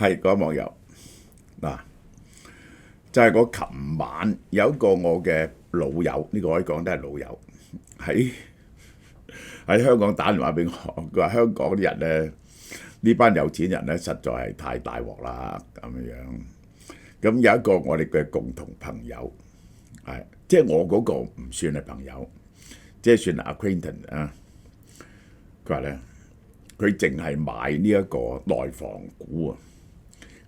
係嗰網友嗱，就係我琴晚有一個我嘅老友，呢個可以講都係老友，喺香港打電話俾我，佢話香港啲人咧，呢班有錢人咧實在係太大鑊啦咁樣。咁有一個我哋嘅共同朋友，即係我嗰個唔算係朋友，即係算係 acquaintance 啊。佢話咧，佢淨係買呢一個內房股啊，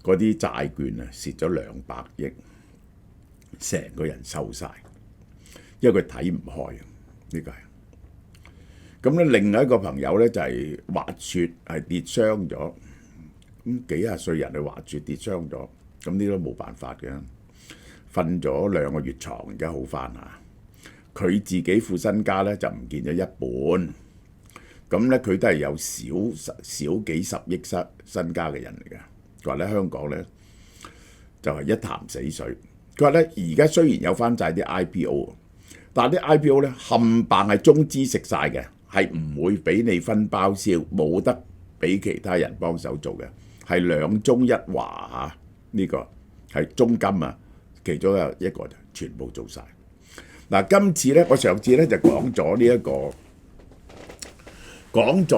嗰啲債券啊，蝕咗200億，成個人收晒，因為佢睇唔開啊，呢個係。咁咧，另外一個朋友咧就係滑雪係跌傷咗，咁幾廿歲人去滑雪跌傷咗，咁呢都冇辦法嘅，瞓咗2個月床，而家好翻啊！佢自己副身家咧就唔見咗一半，咁咧佢都係有少幾十億身家嘅人嚟嘅。佢話咧香港咧就係一潭死水。佢話咧而家雖然有翻晒啲 IPO， 但係啲 IPO 咧冚唪唥係中資食晒嘅。係唔會俾你分包銷，冇得俾其他人幫手做嘅，係2中1華嚇，呢個係中金啊，其中一個全部做晒。嗱，今次咧，我上次咧就講咗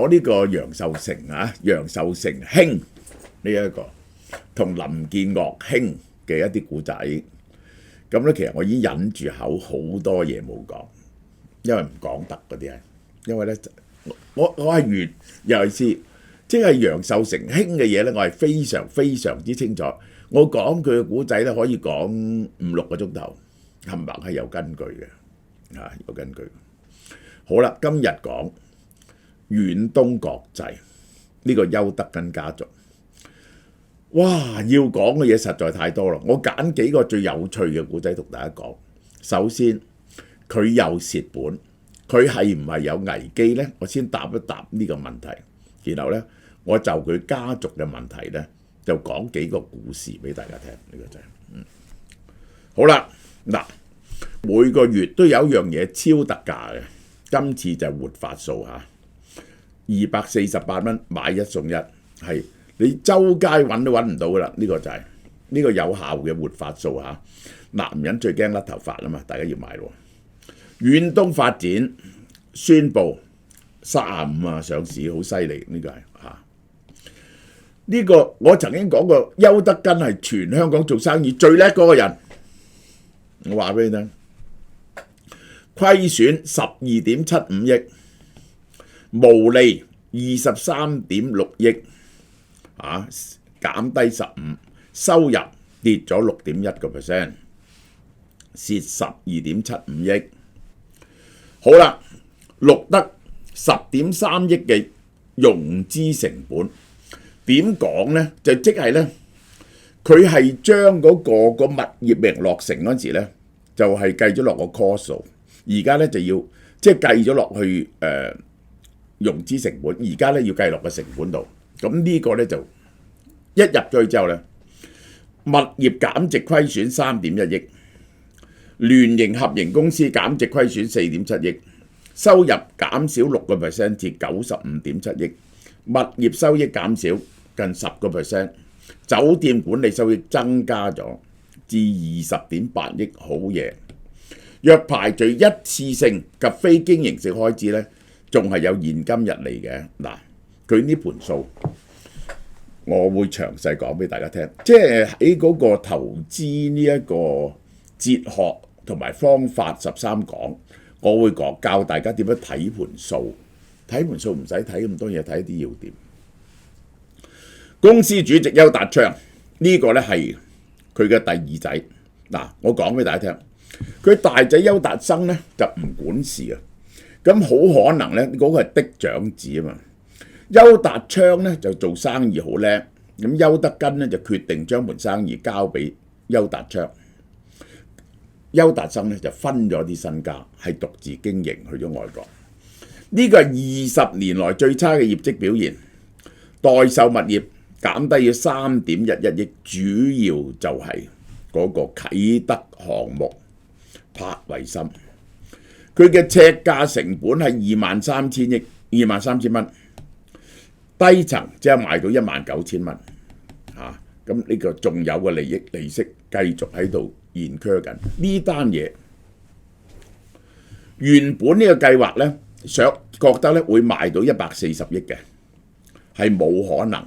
呢個楊受成啊，楊受成兄呢一個同林建岳兄嘅一啲故仔。咁咧，其實我已經忍住口好多嘢冇講，因為唔講得嗰啲係。因為咧，我係尤其是即係楊受成兄嘅嘢咧，我係非常之清楚。我講佢嘅古仔咧，可以講5-6個鐘頭，冚唪唥係有根據嘅，有根據。好啦，今日講遠東國際呢個邱德根家族，哇！要講嘅嘢實在太多啦，我揀幾個最有趣嘅古仔同大家講。首先，佢有蝕本。佢係唔係有危機呢？我先答一答呢個問題，然後呢，我就佢家族嘅問題呢，就講幾個故事俾大家聽。呢個就係好啦。嗱，每個月都有一樣嘢超特價嘅，今次就係活發素嚇，248蚊買1送1，係你周街揾都揾唔到噶啦。呢個就係呢個有效嘅活發素嚇。男人最驚甩頭髮啊嘛，大家要買咯。遠東發展宣布35啊上市，好犀利，呢個係嚇。呢個我曾經講過，邱德根係全香港做生意最叻嗰個人。我話俾你聽，虧損12.75億，毛利23.6億，減低15，收入跌咗6.1%，蝕12.75億。好啦，錄得10.3億嘅融資成本，點講呢？就即係呢，佢係將嗰個物業名落成嗰陣時呢，就係計咗落個 cost 數，而家呢就要即係計咗落去融資成本，而家呢要計落個成本度。咁呢個呢就一入咗去之後呢，物業減值虧損3.1億。聯營合營公司減值虧損4.7億，收入減少6% 至95.7億，物業收益減少近10%，酒店管理收益增加咗至20.8億，好嘢。若排除一次性及非經營性開支呢，仲係有現金入嚟嘅。嗱，佢呢盤數我會詳細講俾大家聽，即係喺嗰個投資呢一個哲學同埋方法13講，我會教大家點樣睇盤數。睇盤數唔使睇咁多嘢，睇啲要點。公司主席邱達昌呢個呢係佢嘅第二仔。嗱，我講俾大家聽，佢大仔邱達生呢就唔管事啊。咁好可能呢嗰個係嫡長子啊嘛。邱達昌呢就做生意好叻，咁邱德根呢就決定將盤生意交俾邱達昌。邱達生咧就分咗啲身家，係獨自經營去咗外國。呢個係20年來最差嘅業績表現。代售物業減低咗3.11億，主要就係嗰個啟德項目柏維森。佢嘅尺價成本係23,000蚊，低層即係賣到19,000蚊，咁呢個仲有個利息繼續喺度延缺緊。呢單嘢原本呢個計劃呢，覺得呢會賣到140億嘅，係冇可能。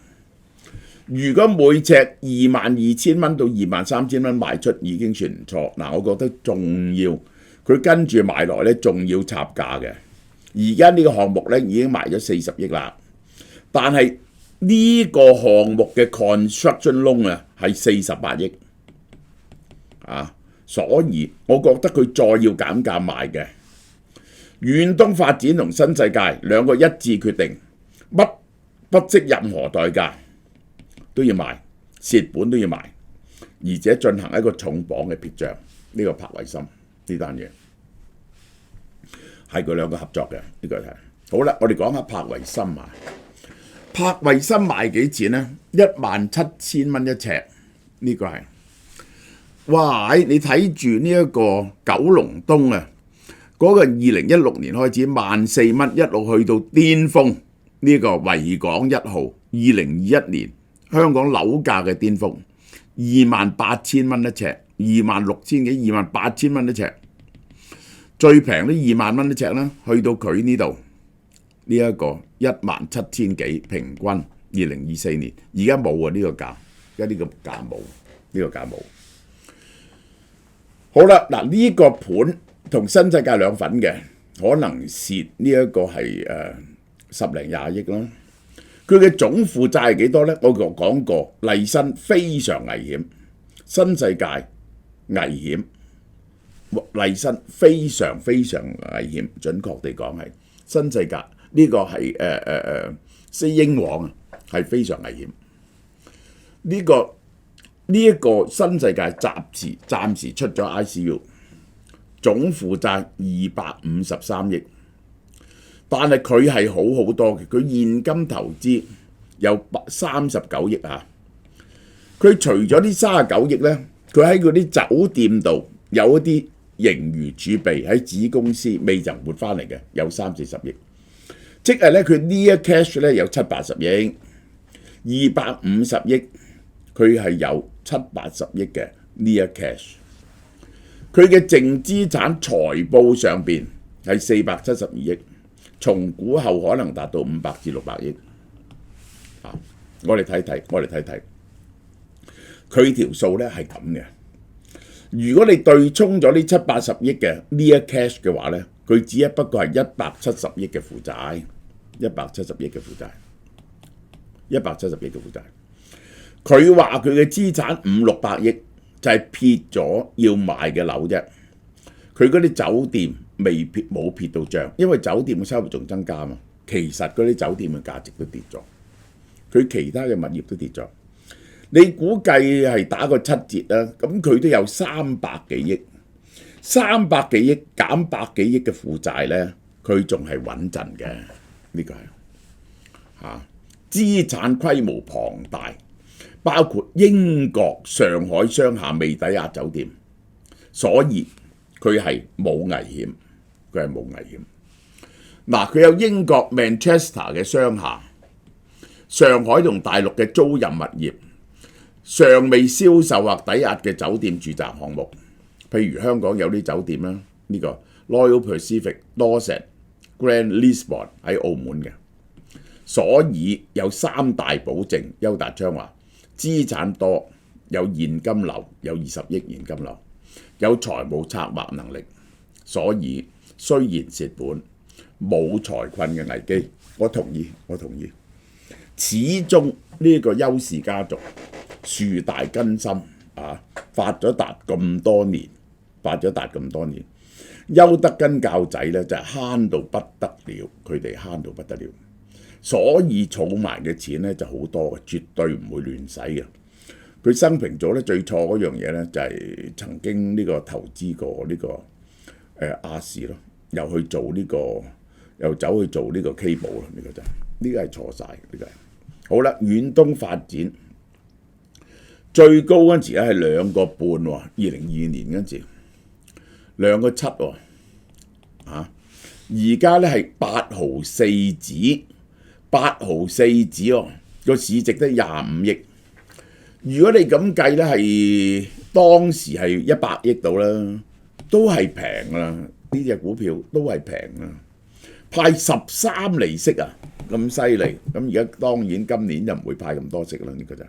如果每尺22,000蚊到23,000蚊賣出已經算唔錯。嗱，我覺得仲要佢跟住買來呢，仲要插價嘅。而家呢個項目呢已經賣咗40億啦，但係呢個項目嘅 construction loan 啊係48億啊，所以我覺得佢再要減價賣嘅。遠東發展同新世界兩個一致決定，不惜任何代價都要賣，蝕本都要賣，而且進行一個重磅嘅撇帳。呢個柏維森呢單嘢係佢兩個合作嘅，呢個係好啦。我哋講下柏維森啊，柏維森賣幾錢呢？17,000蚊一尺，呢個係哇！你睇住呢一個九龍東啊，嗰個2016年開始14,000蚊，一路去到巔峰呢個維港1號，2021年香港樓價嘅巔峰28,000蚊一尺，26,000幾28,000蚊一尺。最平都20,000蚊一尺啦，去到佢呢度呢一個17,000幾平均，2024年而家冇啊，呢個價，而家呢個價冇，呢個價冇。好啦，嗱呢個盤同新世界兩份嘅，可能蝕呢一個係10零20億啦。佢嘅總負債係幾多呢？我講過，麗新非常危險，新世界危險。麗新非常非常危險，準確地講係新世界呢個係英皇啊，係非常危險。呢一個新世界暫時出咗 ICU， 總負債253億，但係佢係好多嘅，佢現金投資有39億啊。佢除咗啲39億呢，佢喺嗰啲酒店度有一啲盈餘儲備喺子公司未曾撥翻嚟嘅，有30-40億，即係咧佢呢一 cash 咧有70-80億，250億佢係有70-80億嘅呢一 cash。佢嘅淨資產財報上邊係472億，重估後可能達到500至600億。我哋睇睇，佢條數咧係咁嘅。如果你對沖咗呢70-80億嘅呢一 cash 嘅話呢，佢只不過係170億嘅負債，170億嘅負債。佢話佢嘅資產500-600億，就係撇咗要賣嘅樓啫。佢嗰啲酒店冇撇到帳，因為酒店嘅收入仲增加嘛。其實嗰啲酒店嘅價值都跌咗，佢其他嘅物業都跌咗。你估計係打個7折啦，咁佢都有300幾億，300幾億減100幾億嘅負債呢，佢仲係穩陣嘅。呢個係資產規模龐大，包括英國、上海商廈未抵押酒店，所以佢係冇危險，嗱，佢有英國 Manchester 嘅商廈，上海同大陸嘅租賃物業。尚未銷售或抵押嘅酒店住宅項目，譬如香港有啲酒店啦，呢個 Royal Pacific、Dorsett、Grand Lisbon 喺澳門嘅，所以有3大保證。邱達昌話資產多，有現金流，有20億現金流，有財務策劃能力，所以雖然蝕本，冇財困嘅危機。我同意。始終呢個邱氏家族樹大根深發咗達咁多年，邱德根教仔呢就係慳到不得了，佢哋慳到不得了，所以儲埋嘅錢呢就好多嘅，絕對唔會亂使嘅。佢生平做得最錯嗰樣嘢呢，就係曾經呢個投資過呢個亞視咯，又去做呢個，又走去做呢個 cable 咯，呢個係錯晒，呢個係。好啦，遠東發展最高嗰陣時咧係2個半喎，2022年嗰陣時2個7喎，而家咧係8毫4紙，8毫4紙喎，個市值得25億，如果你咁計咧，係當時係100億到啦，都係平啦，呢隻股票都係平啦，派13厘息啊，咁犀利。咁而家當然今年就唔會派咁多息啦，呢個就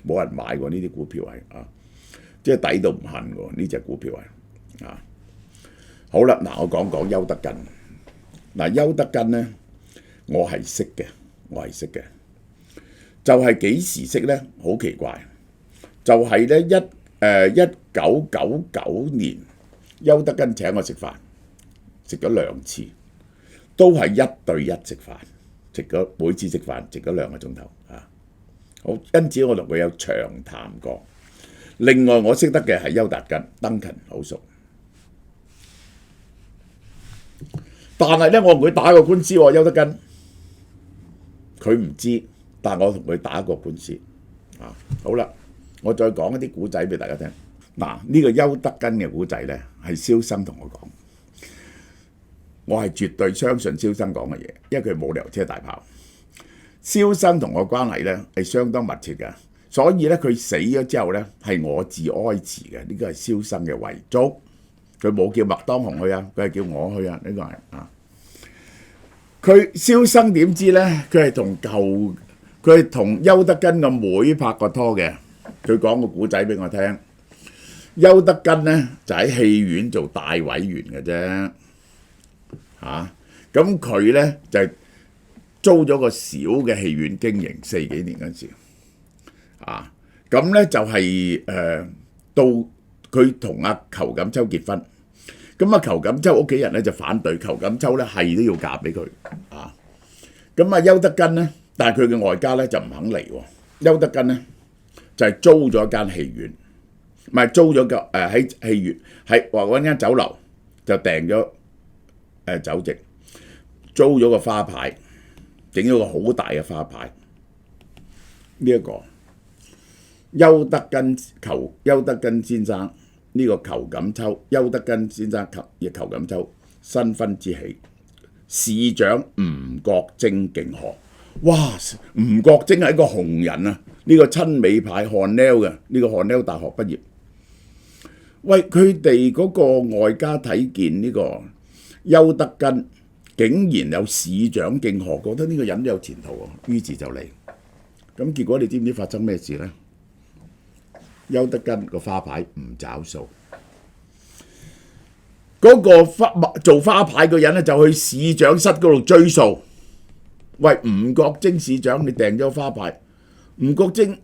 冇人買過呢啲股票係啊，即係抵到唔恨喎，呢隻股票係啊。好啦，嗱我講講邱德根。嗱邱德根咧，我係識嘅，就係幾時識咧？好奇怪，就係咧1999年，邱德根請我食飯，食咗2次，都係1對1食飯，每次食飯食咗2個鐘頭啊！好，因此我同佢有長談過。另外我識得嘅係邱達根 Duncan 好熟，但係咧我同佢打過官司喎，邱德根佢唔知，但係我同佢打過官司啊！好啦，我再講一啲古仔俾大家聽。嗱，呢個邱德根嘅古仔咧，係蕭生同我講，我係絕對相信蕭生講嘅嘢，因為佢冇油車大炮。蕭生同我關係咧係相當密切嘅，所以咧佢死咗之後咧係我自哀辭嘅，呢個係蕭生嘅遺囑。佢冇叫麥當雄去啊，佢係叫我去啊，呢個係啊。佢蕭生點知咧？佢係同邱德根個妹拍過拖嘅。佢講個古仔俾我聽。邱德根咧就喺戲院做大委員嘅啫，咁佢咧就租咗個小嘅戲院經營40幾年嗰陣時，咁咧就係到佢同阿裘錦秋結婚，咁阿裘錦秋屋企人咧就反對，裘錦秋咧係都要嫁俾佢，咁邱德根咧，但係佢嘅外家咧就唔肯離喎，邱德根咧就係租咗一間戲院。唔係租咗個喺戲院，係話揾間酒樓就訂咗酒席，租咗個花牌，整咗個好大嘅花牌。呢一個邱德根先生，呢個裘錦秋，邱德根先生及裘錦秋新婚之喜，市長吳國楨敬賀。哇！吳國楨係一個紅人啊！呢個親美派Cornell嘅，呢個Cornell大學畢業。喂，佢哋嗰個外家睇見呢個邱德根竟然有市長敬賀，覺得呢個人都有前途喎，於是就嚟。咁結果你知唔知發生咩事呢？邱德根個花牌唔找數，嗰個做花牌嘅人咧就去市長室嗰度追數。喂，吳國楨市長，你訂咗花牌，吳國楨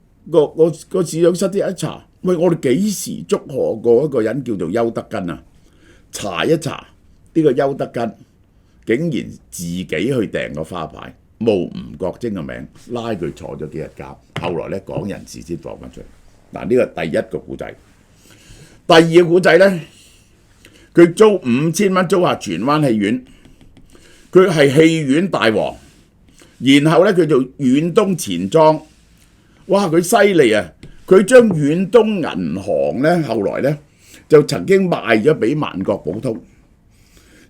個市長室啲一查。喂，我哋幾時祝賀過一個人叫做邱德根啊？查一查呢個邱德根，竟然自己去訂個花牌，冒吳國楨嘅名，拉佢坐咗幾日監。後來咧港人事先放翻出嚟。嗱，呢個第一個古仔。第二個古仔咧，佢租5000蚊租下荃灣戲院，佢係戲院大王，然後咧佢做遠東錢莊，哇！佢犀利啊！佢將遠東銀行咧，後來咧就曾經賣咗俾萬國寶通，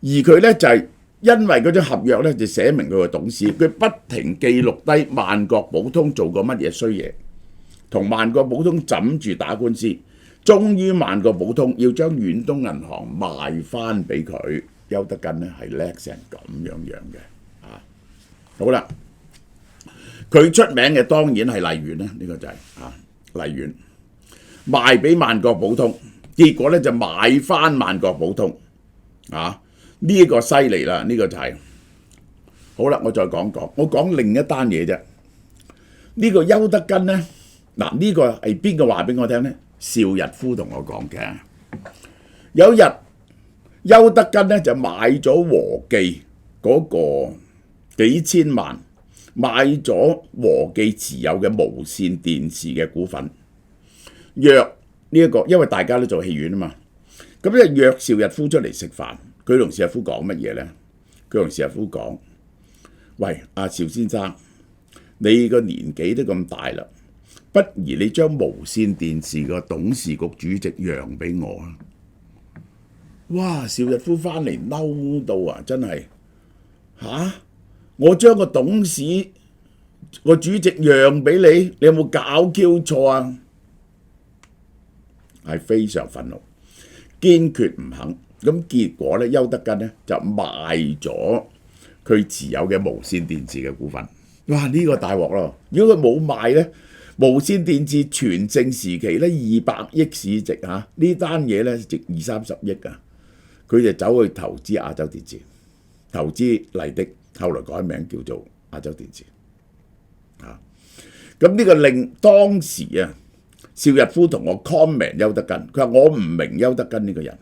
而佢咧就係因為嗰張合約咧就寫明佢個董事，佢不停記錄低萬國寶通做過乜嘢衰嘢，同萬國寶通枕住打官司，終於萬國寶通要將遠東銀行賣翻俾佢。邱德根咧係叻成咁樣嘅啊！好啦，佢出名嘅當然係麗園啦，呢個就係麗園賣俾萬國寶通，結果咧就買翻萬國寶通呢個犀利啦！呢個就係好啦，我再講講，我講另一單嘢啫。呢個邱德根咧，嗱呢個係邊個話俾我聽咧？邵逸夫同我講嘅。有一日，邱德根咧就買咗和記嗰個幾千萬，買咗和記持有嘅無線電視嘅股份，約呢一個，因為大家都做戲院啊嘛，咁就約邵逸夫出嚟食飯。佢同邵逸夫講乜嘢咧？佢同邵逸夫講：喂，阿邵先生，你個年紀都咁大啦，不如你將無線電視個董事局主席讓俾我啊！哇！邵逸夫翻嚟嬲到啊，真係我將個董事個主席讓俾你，你有冇搞 Q 錯啊？係非常憤怒，堅決唔肯。咁結果咧，邱德根咧就賣咗佢持有嘅無線電視嘅股份。哇！呢個大鑊咯！如果佢冇賣咧，無線電視全盛時期咧200億市值嚇，呢單嘢咧值20-30億啊！佢就走去投資亞洲電視，投資麗的，後來改名叫做亞洲電視。咁呢個令當時啊，邵逸夫同我 comment 邱德根，佢話我唔明邱德根呢個人，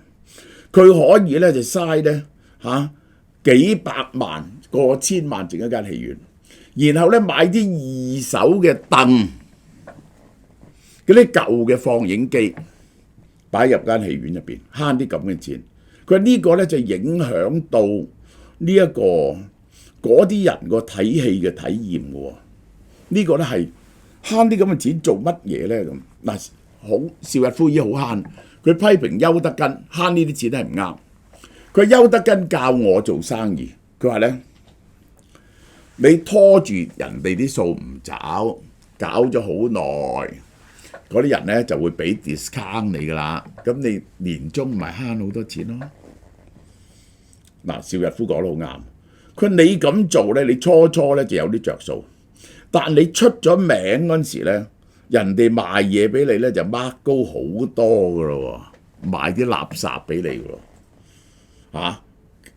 佢可以咧就嘥咧幾百萬、過千萬整一間戲院，然後咧買啲二手嘅凳，嗰啲舊嘅放映機擺入間戲院入邊，慳啲咁嘅錢。佢話呢個咧就影響到呢一個嗰啲人個睇戲嘅體驗嘅喎。呢個咧係慳啲咁嘅錢做乜嘢咧咁？嗱，好邵逸夫已經好慳，佢批評邱德根慳呢啲錢係唔啱。佢邱德根教我做生意，佢話咧你拖住人哋啲數唔找，搞咗好耐，嗰啲人咧就會俾 discount 你噶啦，咁你年終咪慳好多錢咯。嗱，邵逸夫講得好啱，佢話你咁做咧，你初咧就有啲着數，但你出咗名嗰陣時咧，人哋賣嘢俾你咧就 mark 高好多噶咯喎，賣啲垃圾俾你喎，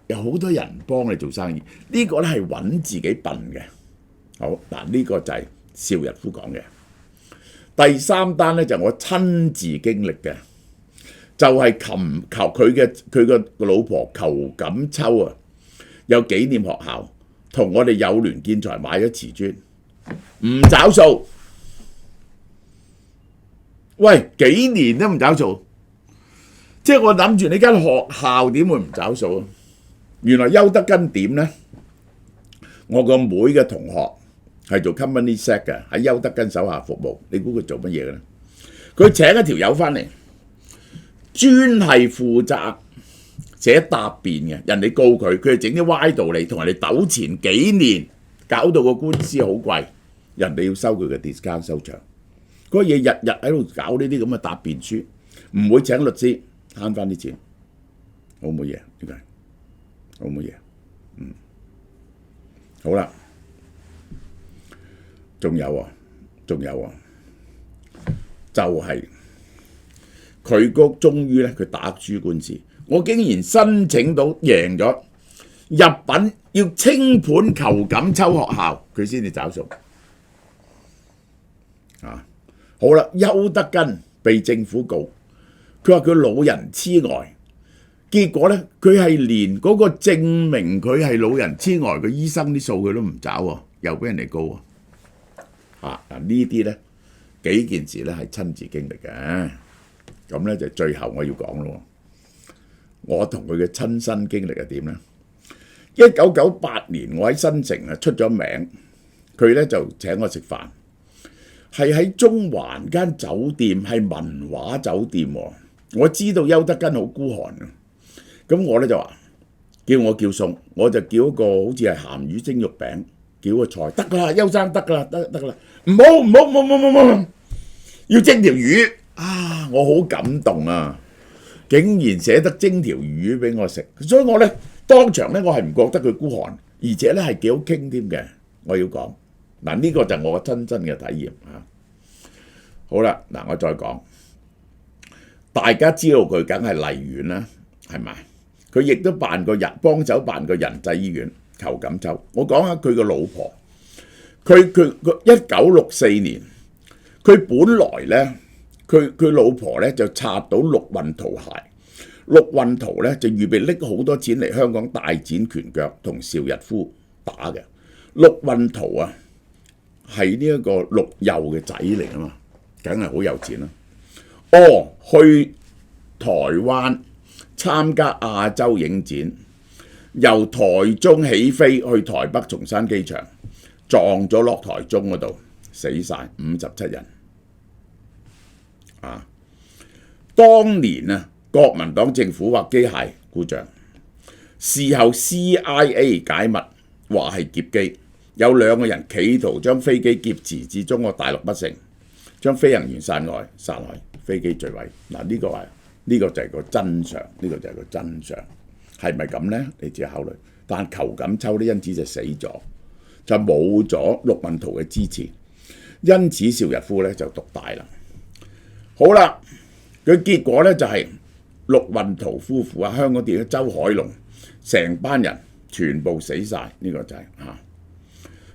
有好多人幫你做生意，呢個咧係揾自己笨嘅。好嗱，呢個就係邵逸夫講嘅。第三單咧就我親自經歷嘅，就係佢嘅老婆裘錦秋啊，有紀念學校同我哋友聯建材買咗瓷磚，唔找數。喂，幾年都唔找數，即係我諗住你間學校點會唔找數啊？原來邱德根點呢？我個妹嘅同學係做 company sec 嘅，喺邱德根手下服務。你估佢做乜嘢嘅咧？佢請一條友翻嚟，專係負責寫答辯嘅。人哋告佢，佢就整啲歪道理，同人哋糾纏幾年，搞到個官司好貴，人哋要收佢嘅 discount 收場。嗰嘢日日喺度搞呢啲咁嘅答辯書，唔會請律師，慳翻啲錢，好冇嘢？點解？好冇嘢？好啦，仲有啊，就係佢終於咧，佢打輸官司，我竟然申請到贏咗，入稟要清盤裘錦秋學校，佢先至找數。好啦，邱德根被政府告，佢話佢老人痴呆。結果咧，佢係連嗰個證明佢係老人痴呆嘅醫生啲數佢都唔找喎，又俾人哋告喎。呢啲咧幾件事咧係親自經歷嘅，咁咧就最後我要講咯。我同佢嘅親身經歷係點咧？1998年我喺新城啊出咗名，佢咧就請我食飯，係喺中環間酒店，係文華酒店喎。我知道邱德根好孤寒啊。咁我咧就話叫餸，我就叫一個好似係鹹魚蒸肉餅，叫個菜得啦，邱生得啦，得啦，唔好，要蒸條魚啊！我好感動啊，竟然捨得蒸條魚俾我食，所以我咧當場咧我係唔覺得佢孤寒，而且咧係幾好傾添嘅。我要講嗱，呢個就係我親身嘅體驗啊。好啦，嗱我再講，大家知道佢梗係荔園啦，係咪？佢亦都幫手辦個仁濟醫院，裘錦秋。我講下佢個老婆，佢1964年，佢本來咧，佢老婆咧就拆到陸運濤鞋，陸運濤咧就預備拎好多錢嚟香港大展拳腳，同邵逸夫打嘅。陸運濤啊，係呢一個陸佑嘅仔嚟啊嘛，梗係好有錢啦。去台灣參加亞洲影展，由台中起飛去台北松山機場，撞咗落台中嗰度，死晒57人。當年啊，國民黨政府話機械故障，事後 CIA 解密話係劫機，有2個人企圖將飛機劫持至中國大陸不成，將飛行員殺害。飛機墜毀。嗱，呢個就係個真相，呢個就係個真相。係咪咁呢？你自己考慮。但裘錦秋呢，因此就死咗，就冇咗陸運濤嘅支持，因此邵逸夫呢就獨大啦。好啦，佢結果呢就係陸運濤夫婦啊，香港電影周海龍成班人全部死晒，呢個就係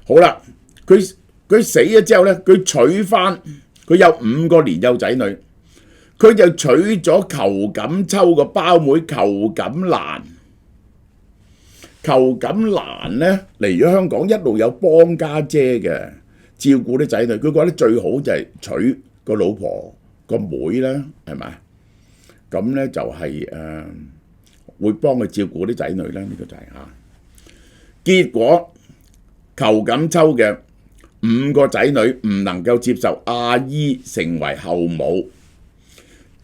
好啦，佢死咗之後呢，佢娶翻，佢有5個年幼仔女，佢就娶咗裘錦秋個胞妹裘錦蘭。裘錦蘭呢嚟咗香港，一路有幫家姐嘅照顧啲仔女，佢覺得最好就係娶個老婆個妹啦，係咪？咁呢就係會幫佢照顧啲仔女啦，呢個就係結果裘錦秋嘅5個仔女唔能夠接受阿姨成為後母，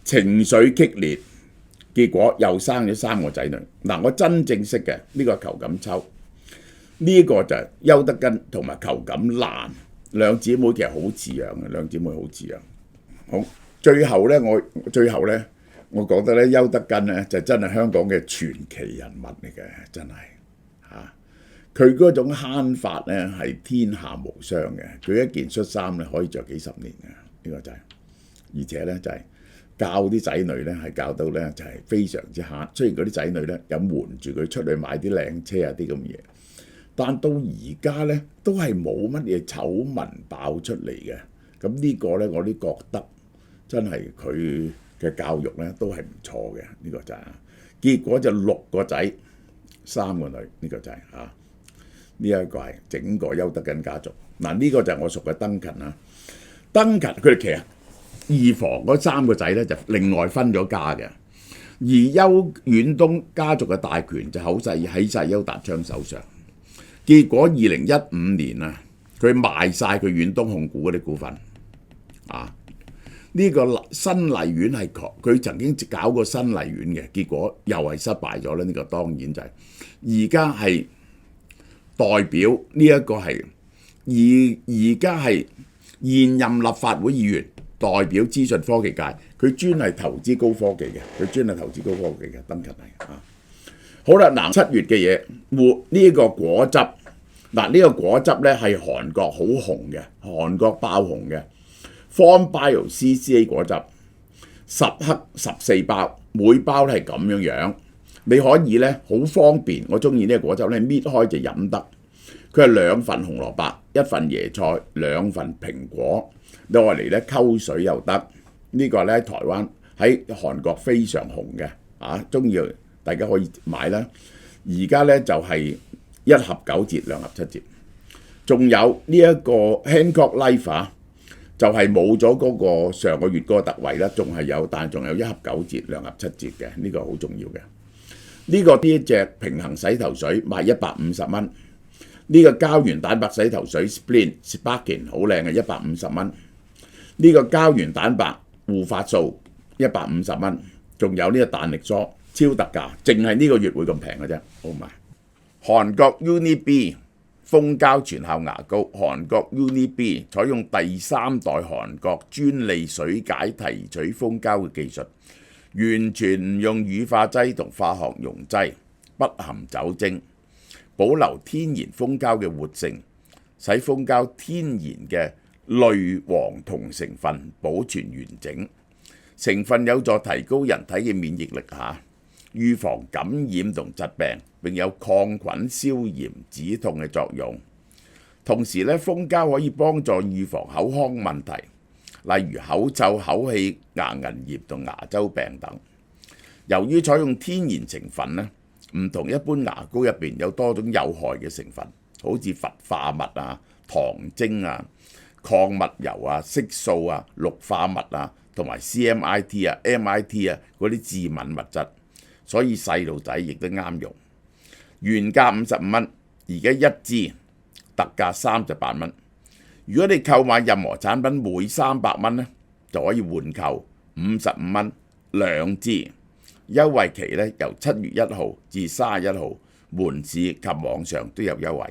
情緒激烈。結果又生咗3個仔女。嗱，我真正識嘅呢個裘錦秋，呢個就係邱德根同埋裘錦蘭兩姊妹，其實好似樣嘅，兩姊妹好似樣。好，最後呢，我覺得呢，邱德根呢就真係香港嘅傳奇人物嚟嘅，真係佢嗰種慳法呢係天下無雙嘅，佢一件恤衫呢可以着幾十年嘅，呢個就係，而且呢就係。教啲仔女咧係教到咧就係非常之慳，雖然嗰啲仔女咧有瞞住佢出去買啲靚車啊啲咁嘢，但到而家咧都係冇乜嘢醜聞爆出嚟嘅。咁呢個咧我都覺得真係佢嘅教育咧都係唔錯嘅。呢個就係結果就6個仔3個女，呢個就係呢一個係整個邱德根家族。嗱，呢個就係我熟嘅登勤啦。登勤佢哋其實二房嗰3個仔咧就另外分咗家嘅，而邱遠東家族嘅大權就喺晒邱達昌手上。結果2015年啊，佢賣晒佢遠東控股嗰啲股份。呢個新麗苑係佢曾經搞過新麗苑嘅，結果又係失敗咗咧。呢個當然就係而家係代表呢一個係而家係現任立法會議員。代表資訊科技界，佢專係投資高科技嘅，登勤係好啦，嗱，7月嘅嘢，呢個果汁，嗱，呢個果汁咧係韓國好紅嘅，韓國爆紅嘅 Form Bio CCA 果汁，10克14包，每包咧係咁樣，你可以咧好方便，我中意呢個果汁咧搣開就飲得，佢係2份紅蘿蔔，1份椰菜，2份蘋果。攞嚟咧溝水又得，呢個咧喺台灣喺韓國非常紅嘅，中意大家可以買啦。而家咧就係1盒9折，2盒7折。仲有呢一個 Hancock Life 就係冇咗嗰個上個月嗰個特惠啦，仲係有，但係仲有1盒9折，2盒7折嘅，呢個好重要嘅。呢一隻平衡洗頭水賣150蚊，呢個膠原蛋白洗頭水 Sparking 好靚嘅150蚊。呢個膠原蛋白護髮素150蚊，仲有呢個彈力梳超特價，淨係呢個月會咁平嘅啫，好唔好？韓國 Uni-B 蜂膠全效牙膏，韓國 Uni-B 採用第3代韓國專利水解提取蜂膠嘅技術，完全唔用乳化劑同化學溶劑，不含酒精，保留天然蜂膠嘅活性，使蜂膠天然嘅類黃酮成分保存完整，成分有助提高人體嘅免疫力預防感染同疾病，並有抗菌、消炎、止痛嘅作用。同時咧，蜂膠可以幫助預防口腔問題，例如口臭、口氣、牙齦炎同牙周病等。由於採用天然成分咧，唔同一般牙膏入邊有多種有害嘅成分，好似氟化物糖精礦物油色素氯化物同埋 CMIT MIT 嗰啲致敏物質，所以細路仔亦都啱用。原價55蚊，而家1支特價38蚊。如果你購買任何產品每300蚊咧，就可以換購55蚊2支。優惠期咧由7月1號至31號，門市及網上都有優惠。